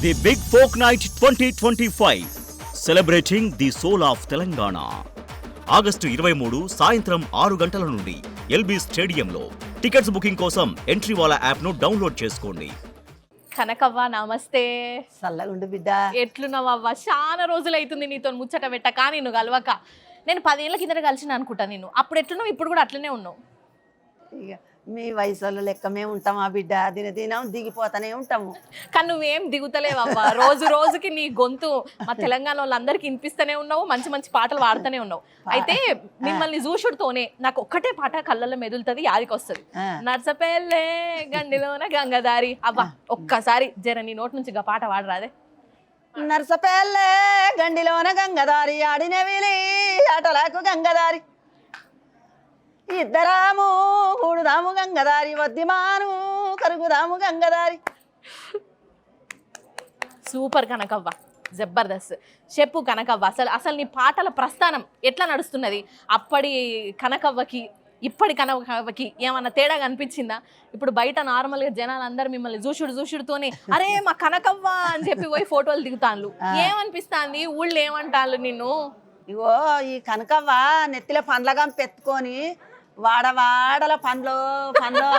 The big folk night 2025 celebrating the soul of Telangana. August 23 సాయంత్రం 6 గంటల నుండి ఎల్బీ స్టేడియంలో. టికెట్స్ బుకింగ్ కోసం ఎంట్రీవాలా యాప్ను డౌన్లోడ్ చేసుకోండి. కనకవ్వ నమస్తే. చల్లగుండు బిడ్డ. ఎట్లున్నావవ్వ? చాలా రోజులు అవుతుంది నీతో ముచ్చట పెట్టక, నేను కలవక. నేను 10 ఏళ్ళ కిందట కలిసిన అనుకుంటా నేను. అప్పుడు ఎట్లున్నావు, ఇప్పుడు కూడా అట్లనే ఉన్నావు. ఇక మీ వయసు లెక్క మేము ఉంటామా బిడ్డ? దినం దిగిపోతానే ఉంటాము. కానీ నువ్వేం దిగుతలేవవ్వ. రోజు రోజుకి నీ గొంతు మా తెలంగాణ వాళ్ళందరికీ వినిపిస్తూనే ఉన్నావు, మంచి మంచి పాటలు పాడుతూనే ఉన్నావు. అయితే మిమ్మల్ని చూసుడుతోనే నాకు ఒక్కటే పాట కళ్ళల్లో మెదులుతుంది, యాదికి వస్తుంది. నర్సపల్లె గండిలోన గంగదారి. అవ్వ ఒక్కసారి జర నీ నోటి నుంచి గా పాట పాడరాదే. నర్సపల్లె గండిలోన గంగదారి, ఆడిన విలి ఆటలకు గంగదారి, ఇద్దరాము కూడుదాము గంగదారి, వద్దిమాను కరుగుదాము గంగదారి. సూపర్ కనకవ్వ, జబర్దస్త్. చెప్పు కనకవ్వ, అసలు నీ పాటల ప్రస్థానం ఎట్లా నడుస్తున్నది? అప్పటి కనకవ్వకి ఇప్పటి కనకవ్వకి ఏమన్నా తేడా కనిపించిందా? ఇప్పుడు బయట నార్మల్గా జనాలు అందరు మిమ్మల్ని చూసుడుతోనే అరే మా కనకవ్వ అని చెప్పి పోయి ఫోటోలు దిగుతాను. ఏమనిపిస్తాంది? ఊళ్ళో ఏమంటాను నిన్ను? ఇగో ఈ కనకవ్వ నెత్తిలో పండ్లగా పెట్టుకొని వాడవాడల పండ్లు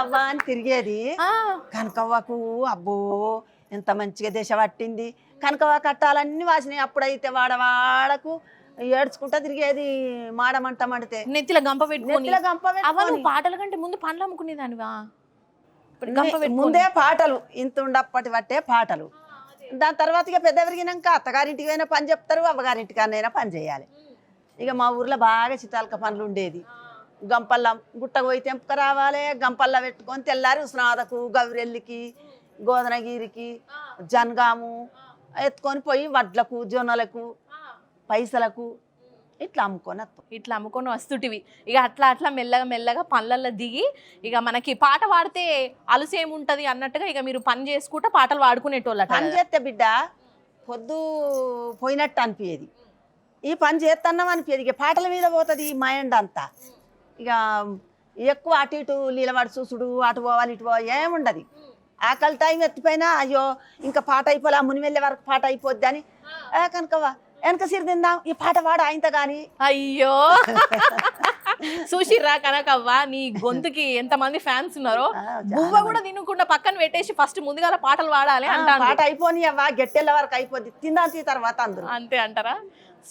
అవ్వ అని తిరిగేది. కనకవ్వకు అబ్బో ఎంత మంచిగా దశ పట్టింది. కనకవ్వ కట్టాలన్నీ వాసినాయి. అప్పుడైతే వాడవాడకు ఏడ్చుకుంటా తిరిగేది. మాడమంట మడితే నెత్తిలో గంప పెట్టుకొని. గంప పాటల కంటే ముందు పండ్లు అమ్ముకునేదానివా? ముందే పాటలు ఇంత ఉండప్పటి పట్టే పాటలు. దాని తర్వాత ఇక పెద్ద పెరిగినాక అత్తగారింటికి అయినా పని చెప్తారు, అవ్వగారింటికి అన్నైనా పని చేయాలి. ఇక మా ఊర్లో బాగా చితాలక పనులు ఉండేది. గంపల్ల గుట్టకు పోయి తెంపుక రావాలి, గంపల్ల పెట్టుకొని తెల్లారి ఉస్నాదకు, గౌరెల్లికి, గోదనగిరికి, జనగాము ఎత్తుకొని పోయి వడ్లకు, జొన్నలకు, పైసలకు ఇట్లా అమ్ముకొని వస్తుంటివి. ఇక అట్లా మెల్లగా పనులలో దిగి ఇక మనకి పాట పాడితే అలుసేముంటది అన్నట్టుగా ఇక మీరు పని చేసుకుంటా పాటలు పాడుకునేటోళ్ళ. పని చేస్తే బిడ్డ పొద్దు పోయినట్టు అనిపించేది, ఈ పని చేస్తున్నాం అనిపించేది. ఇక పాటల మీద పోతుంది మైండ్ అంతా. ఇక ఎక్కువ అటు ఇటు నీలవాడు చూసుడు, అటు పోవాలి ఇటు పోవాలి ఏముండదు. ఆకలి టైం ఎత్తిపోయినా అయ్యో ఇంకా పాట అయిపోలే, ముని వెళ్ళే వరకు పాట అయిపోద్ది అని కనుకవా వెనక సిరి తిందాం, ఈ పాట పాడు ఆయనతో కానీ. అయ్యో చూసిర్రా కనకవ్వ నీ గొంతుకి ఎంతమంది ఫ్యాన్స్ ఉన్నారో. బువ్వ కూడా తినకుండా పక్కన పెట్టేసి ఫస్ట్ ముందుగా పాటలు పాడాలి అంటారు. పాట అయిపోని అవ్వ గట్టెళ్ళ వరకు అయిపోద్ది, తిందాం తర్వాత అందరూ అంతే అంటారా?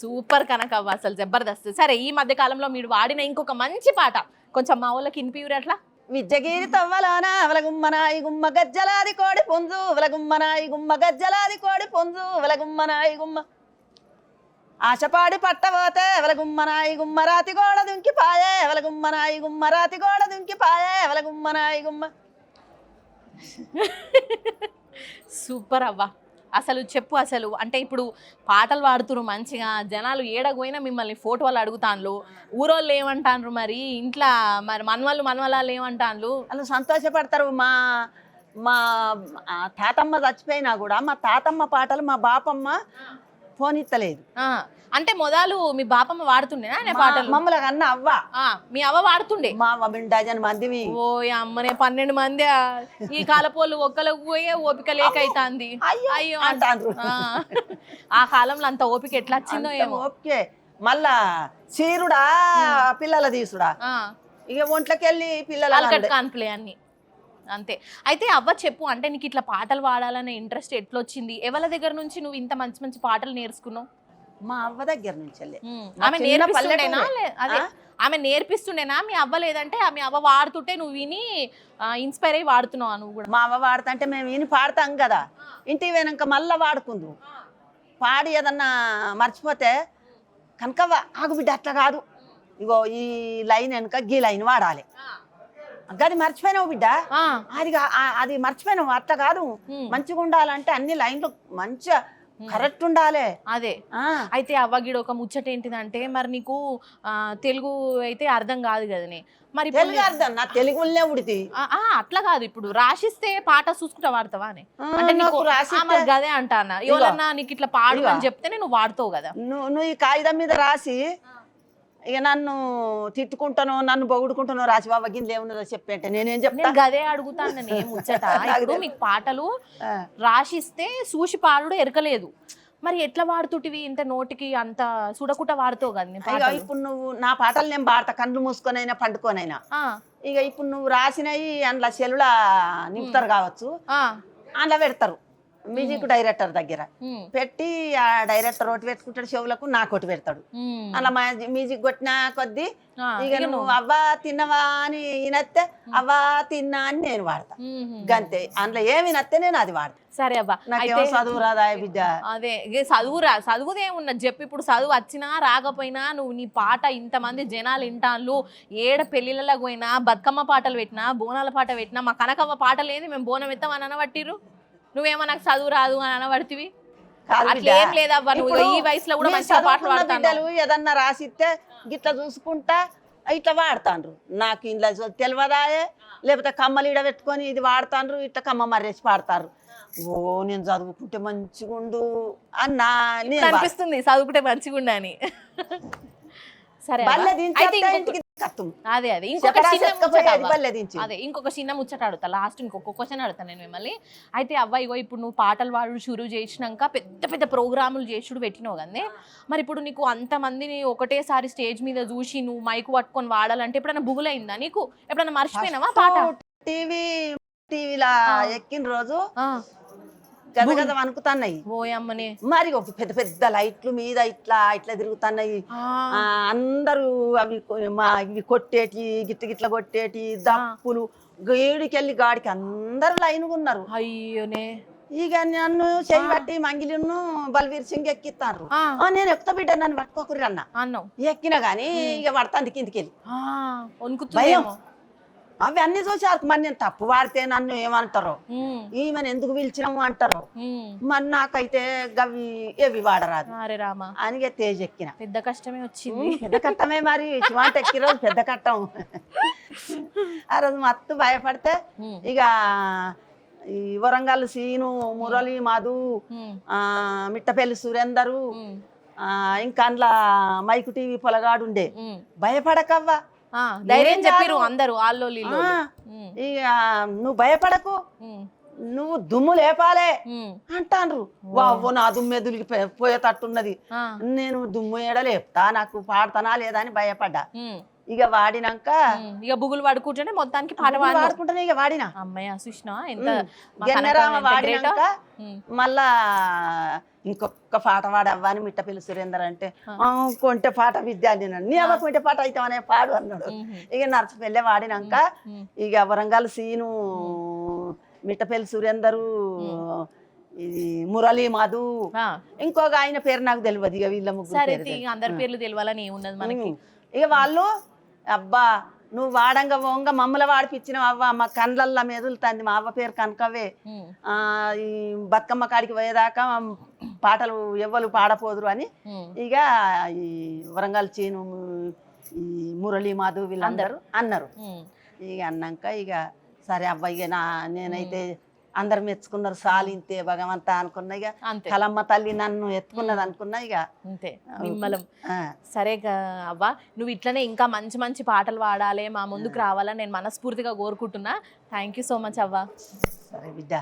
సూపర్ కనకవ్వ, అసలు జబర్దస్త్. సరే, ఈ మధ్య కాలంలో మీరు వాడిన ఇంకొక మంచి పాట కొంచెం మా వాళ్ళకి వినిపియురు అట్లా. విజ్జగిరి తవ్వలాన అవలగుమ్మనాయి గుమ్మ గజ్జలాది కోడి పుంజు, అవలగుమ్మనాయి గుమ్మ గజ్జలాది కోడి పుంజు, అవలగుమ్మనాయి గుమ్మ ఆశపాడి పట్టబోతే ఎవలగుమ్మనాయి గుమ్మ రాతి గోడ దుంకిపాయే, ఎవలగుమ్మనాయి గుమ్మ రాతి గోడ దుంకిపాయే, ఎవలగుమ్మనాయి గుమ్మ. సూపర్ అవ్వ, అసలు చెప్పు. అసలు అంటే ఇప్పుడు పాటలు పాడుతున్నారు మంచిగా, జనాలు ఏడకపోయినా మిమ్మల్ని ఫోటోలు అడుగుతాన్లు. ఊరోళ్ళు ఏమంటాన్రు మరి? ఇంట్లో మరి మనవాళ్ళు ఏమంటాన్లు? వాళ్ళు సంతోషపడతారు. మా తాతమ్మ చచ్చిపోయినా కూడా మా తాతమ్మ పాటలు మా బాపమ్మ ఫోన్ ఇస్తలేదు. అంటే మొదలు మీ బాపమ్మ వాడుతుండేనా పాటలు? మమ్మల్ని అన్న అవ్వ, మీ అవ్వ వాడుతుండే. మా అవ్వ డజన్ మందివి. ఓ అమ్మనే 12 మంది. ఈ కాలపోళ్ళు ఒక్కలకు పోయే ఓపిక లేక అవుతుంది. అయ్యో అంటారు. ఆ కాలంలో అంత ఓపిక ఎట్లా వచ్చిందో ఏమో. ఓకే, మళ్ళా చీరుడా పిల్లల తీసుడా, ఇక ఒంట్లోకి వెళ్ళి పిల్లల కాన్పులే అన్ని అంతే. అయితే అవ్వ చెప్పు, అంటే నీకు ఇట్లా పాటలు పాడాలనే ఇంట్రెస్ట్ ఎట్లా వచ్చింది? ఎవరి దగ్గర నుంచి నువ్వు ఇంత మంచి మంచి పాటలు నేర్చుకున్నావు? మా అవ్వ దగ్గర నుంచి. ఆమె నేర్పిస్తుండేనా? అదే ఆమె నేర్పిస్తుండేనా మీ అవ్వ? లేదంటే మీ అవ్వ వాడుతుంటే నువ్వు విని ఇన్స్పైర్ అయ్యి వాడుతున్నావు నువ్వు కూడా? మా అవ్వ వాడుతుంటే మేము విని పాడతాం కదా, ఇంటికి పోయినాక మళ్ళీ వాడుకుందు. పాడి ఏదన్నా మర్చిపోతే కనకవ్వ ఆగు బిడ్డ అట్లా కాదు, ఇగో ఈ లైన్ వెనక గీ లైన్ వాడాలి, గది మర్చిపోయినావు బిడ్డ, అది మర్చిపోయినావు, అట్లా కాదు, మంచిగా ఉండాలంటే అన్ని లైన్లు మంచిగా కరెక్ట్ ఉండాలి. అదే. అయితే అవ్వగిడ ఒక ముచ్చట ఏంటిదంటే, మరి నీకు తెలుగు అయితే అర్థం కాదు కదనే, మరి తెలుగు అర్థం నా తెలుగులోనే ఉడితి. అట్లా కాదు, ఇప్పుడు రాసిస్తే పాట చూసుకుంటా వాడతావా అని అంటే గదే అంటానా? ఎవరన్నా నీకు ఇట్లా పాడు అని చెప్తే నువ్వు వాడుతావు కదా. నువ్వు ఈ కాగితం మీద రాసి ఇక నన్ను తిట్టుకుంటానో నన్ను పొగుడుకుంటానో రాజబాబా గిన్నె ఏమున్నదో చెప్పంటే నేనేం చెప్తా. నేను గదే అడుగుతాను నేను ముచ్చట. ఇప్పుడు మీకు పాటలు రాసిస్తే చూసి పాడుడు ఎరకలేదు, మరి ఎట్లా వాడుతుంటివి ఇంత నోటికి అంత చూడకుండా వాడుతావు కదా నీ ఇక పాటలు? ఇప్పుడు నువ్వు నా పాటలు నేను పాడతా కళ్ళు మూసుకొనైనా పండుకోనైనా. ఆ, ఇక ఇప్పుడు నువ్వు రాసినవి అందులో సెల్లుల నింపుతారు కావచ్చు, ఆ, అందులో పెడతారు మ్యూజిక్ డైరెక్టర్ దగ్గర ఉమ్, పెట్టి ఆ డైరెక్టర్ ఒకటి పెట్టుకుంటాడు, చెవులకు నాకు ఒకటి పెడతాడు. ఉమ్, అలా మ్యూజిక్ కొట్టిన కొద్దీ ఆ, ఇక నువ్వు అవ్వా తిన్నవా అని వినత్తే అవ్వా తిన్నా అని నేను వాడతా. ఉమ్, గంతే, అందులో ఏమి వినత్తే నేను అది వాడతా. సరే అబ్బా. నాకేమో చదువు రాదా బిడ్డ. అదే చదువుదేమున్నది చెప్పి, ఇప్పుడు చదువు వచ్చినా రాకపోయినా నువ్వు నీ పాట ఇంతమంది జనాలు వింటాళ్ళు, ఏడ పెళ్లిళ్ళకి పోయినా బతుకమ్మ పాటలు పెట్టినా బోనాల పాట పెట్టినా మా కనకవ్వ పాటలు ఏంది మేము బోనం ఎత్తాం అని అనబట్టిర్రు, నువ్వేమో నాకు చదువు రాదు అని అనబడితివి. కాదు అట్లా ఏం బిడ్డ. లేదవ్వా, నువ్వు ఇప్పుడు ఈ వయసులో కూడా మీ మంచిగా పాటలు చదువుకున్న పాడతాను. బిడ్డలు ఏదన్నా రాసిస్తే గిట్లా చూసుకుంటా ఇట్లా వాడతాండ్రు. నాకు ఇంట్లో తెలియదాయే, లేకపోతే కమ్మలు ఈడ పెట్టుకొని ఇది వాడతాండ్రు, ఇట్లా కమ్మ మర్రేసి పాడతారు. ఓ నేను చదువుకుంటే మంచిగుండు అన్నా నేను అనిపిస్తుంది చదువుకుంటే మంచిగా ఉండని. సరే అవ్వ. బల్లె అయితే దించేస్తే ఇంకొక- ఇంటికి కత్తుం. అదే ఇంకొక చెప్పరా చిన్న చెప్పకపోయేది ముచ్చట అవ్వ. బల్లె దించి. ఇంకొక చిన్న ముచ్చట అడుగుతా, లాస్ట్ ఇంకొక క్వశ్చన్ అడుగుతా నేను మిమ్మల్ని. అయితే అవ్వ ఇగో ఇప్పుడు నువ్వు పాటలు పాడు షురూ చేసినాక పెద్ద పెద్ద ప్రోగ్రాములు చేసుడు పెట్టినావు కదే, మరి ఇప్పుడు నీకు అంతమందిని ఒకటేసారి స్టేజ్ మీద చూసి నువ్వు మైకు పట్టుకొని వాడాలంటే ఎప్పుడైనా బుగులైందా నీకు? ఎప్పుడైనా మర్చిపోయినావా పాట? టీవీలా ఎక్కిన రోజు ఆ, గద గద అనుకుతున్నాయి. ఓయమ్మని. మరి ఒక పెద్ద పెద్ద లైట్లు మీద ఇట్లా ఇట్లా తిరుగుతున్నాయి. ఆ, అందరూ అవి ఇవి కొట్టేటి గిట్ల గిట్ల కొట్టేటి దప్పులు గేడికెళ్ళి గాడికి అందరు లైన్గా ఉన్నారు. అయ్యోనే. ఇక నన్ను చెయ్యి బట్టి మంగిలిను బల్వీర్ సింగ్ ఎక్కిస్తాను. ఆ, నేను ఎక్కుతా బిడ్డ నన్ను పట్టుకోకురి అన్న. అన్నావు. ఎక్కినా గానీ ఇక పడతాను కిందికి వెళ్ళి వణుకుతుందేమో. అవి అన్ని చూసి మరి నేను తప్పు వాడితే నన్ను ఏమంటారో, ఉమ్, ఈమెను ఎందుకు పిలిచినాము అంటారు. ఉమ్. మరి నాకైతే గవి ఏవి వాడరాదు అరే రామా, అని ఇక తేజ్ ఎక్కిన. పెద్ద కష్టమే వచ్చింది. పెద్ద కట్టమే మరి శివాంట ఎక్కి రోజు పెద్ద కట్టం. ఆ రోజు మత్తు భయపడితే ఉమ్, ఇక ఈ వరంగల్ సీను, మురళి మధు, ఉమ్, మిట్టపల్లి సురేందరు, ఉమ్, ఇంకా అందులో మైకు టీవీ పొలగాడు ఉండే. ఉమ్. భయపడకవ్వా, ధైర్యం ఏం చెప్పిరు కాదు. అందరూ ఆల్లో ఆ, ఇక నువ్వు భయపడకు, నువ్వు దుమ్ము లేపాలే అంటాన్రు. వావ్వో నా దుమ్మే దులికి పోయేటట్టున్నది, నేను దుమ్ము ఏడ లేపుతా, నాకు పాడతానా లేదా అని భయపడ్డా. ఇక వాడినాక ఇక బుగులు పడుకుంటేనే మొత్తానికి పాట పాడు. వాడుకుంటానే ఇక వాడినా. అమ్మయ్య సుష్ణ ఎంత మా గెన్నెరామ కనకమ్మ ఎంత great. వాడినాక ఉమ్, మళ్ళా ఇంకొక పాట వాడవ్వా అని మిట్టపల్లి సురేందర్ అంటే కొంటే పాట విద్య నేను నీ అవ్వ కొంటే పాట అవుతామనే పాడు అన్నాడు. ఇక నర్సపల్లె వాడినాక ఇక వరంగల్ సీను, మిట్టపల్లి సురేందరు, ఇది మురళి మధు, ఆ, ఇంకొక ఆయన పేరు నాకు తెలియదు. ఇక వీళ్ళ ముగ్గురు సరే పేరు తెలుసు. అందరి పేర్లు తెలియాలని ఏమున్నది మనకి. ఇక వాళ్ళు అబ్బా నువ్వు వాడంగా ఓంగ మమ్మల్ని వాడిపించినావు అవ్వ, మా కండ్లల్లా మెదులుతుంది, మా అవ్వ పేరు కనకవే, ఉమ్, ఈ బతుకమ్మ కాడికి పోయేదాకా పాటలు ఎవ్వరు పాడపోదురు అని ఉమ్, ఇక ఈ వరంగల్ చీను, ఈ మురళి మాధవ్ వీళ్ళందరూ అన్నారు. ఉమ్. ఇక అన్నాక ఇక సరే అబ్బా ఇక నేనైతే అందరు మెచ్చుకున్నారు, సాలింతే భగవంత అనుకున్నా. ఇక అంతే కలమ్మ తల్లి నన్ను ఎత్తుకున్నది అనుకున్నా. ఇక అంతే నిమ్మలం. ఆ, సరే అవ్వ, నువ్వు ఇట్లనే ఇంకా మంచి మంచి పాటలు పాడాలి, మా ముందుకు రావాలని నేను మనస్ఫూర్తిగా కోరుకుంటున్నా. థ్యాంక్ యూ సో మచ్ అవ్వ. సరే బిడ్డ.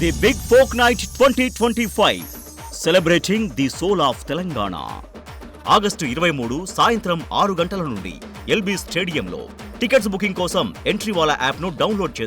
The big folk night 2025 celebrating the soul of Telangana. August 23 సాయంత్రం 6 గంటల నుండి ఎల్బీ స్టేడియంలో. టికెట్స్ బుకింగ్ కోసం ఎంట్రీవాలా యాప్ను డౌన్లోడ్ చేసుకోండి.